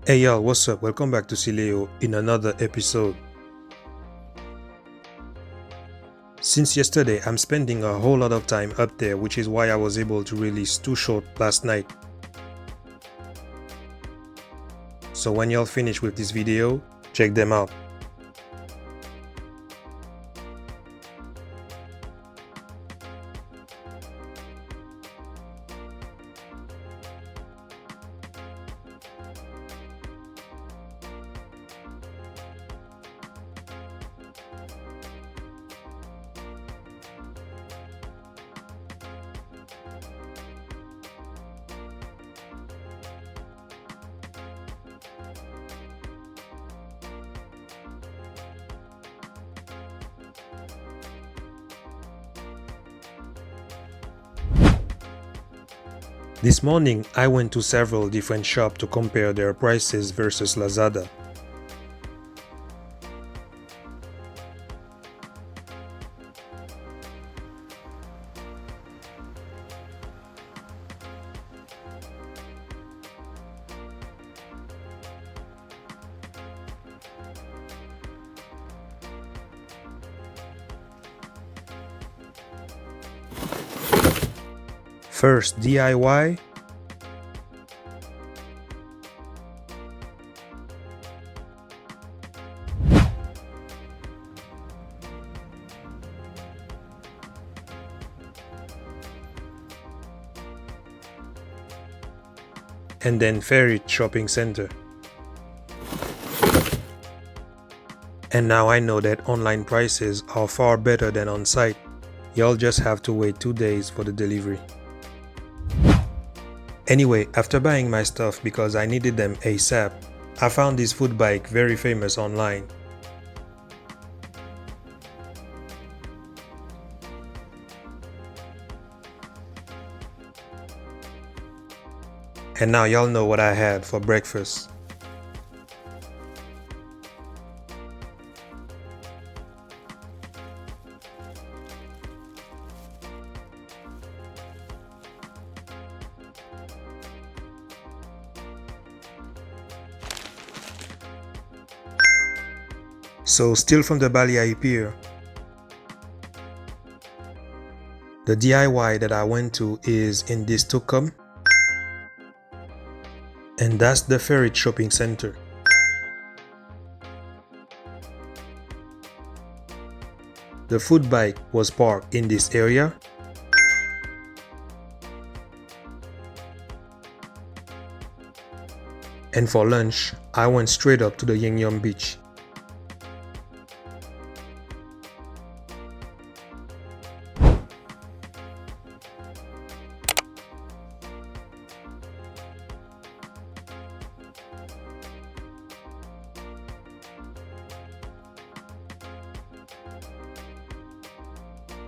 Hey y'all, what's up? Welcome back to Sileo in another episode. Since yesterday, I'm spending a whole lot of time up there, which is why I was able to release 2 short last night. So when y'all finish with this video, check them out. This morning, I went to several different shops to compare their prices versus Lazada. First, DIY. And then Ferry Shopping Center. And now I know that online prices are far better than on site. Y'all just have to wait 2 days for the delivery. Anyway, after buying my stuff because I needed them ASAP, I found this food bike very famous online. And now y'all know what I had for breakfast. So still from the Pattaya Pier. The DIY that I went to is in this Tukum. And that's the Ferry Shopping Center. The food bike was parked in this area. And for lunch, I went straight up to the Yingyom beach.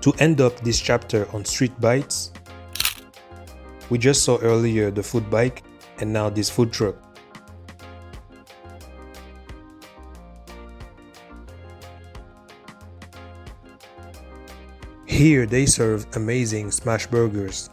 To end up this chapter on street bites, we just saw earlier the food bike and now this food truck. Here they serve amazing smash burgers.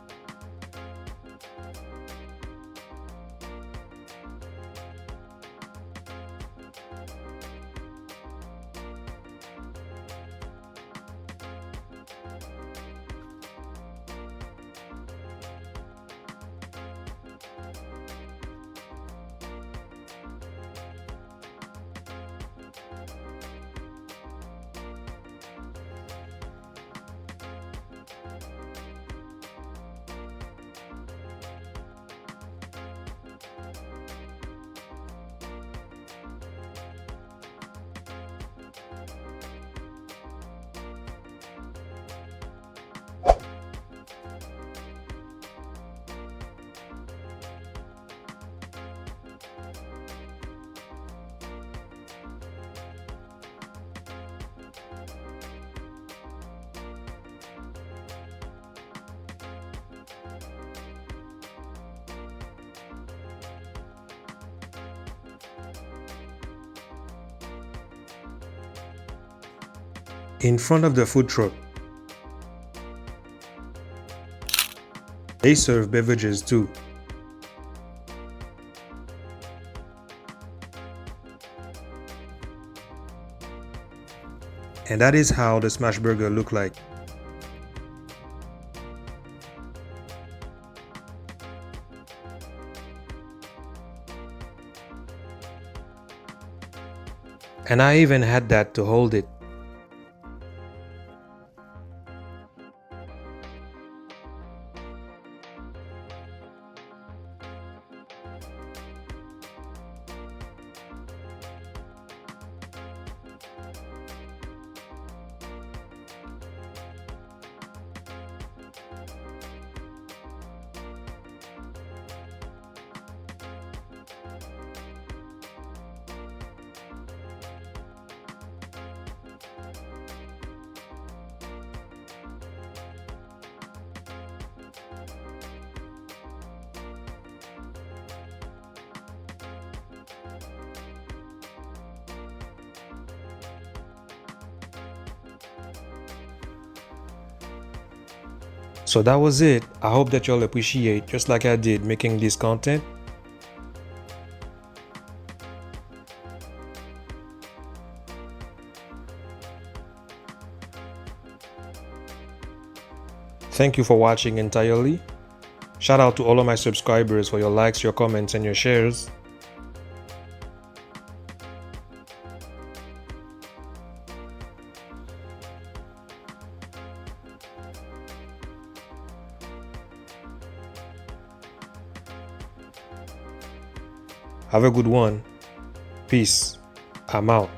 In front of the food truck, they serve beverages too. And that is how the smash burger looked like. And I even had that to hold it. So that was it. I hope that y'all appreciate, just like I did, making this content. Thank you for watching entirely. Shout out to all of my subscribers for your likes, your comments, and your shares. Have a good one. Peace. I'm out.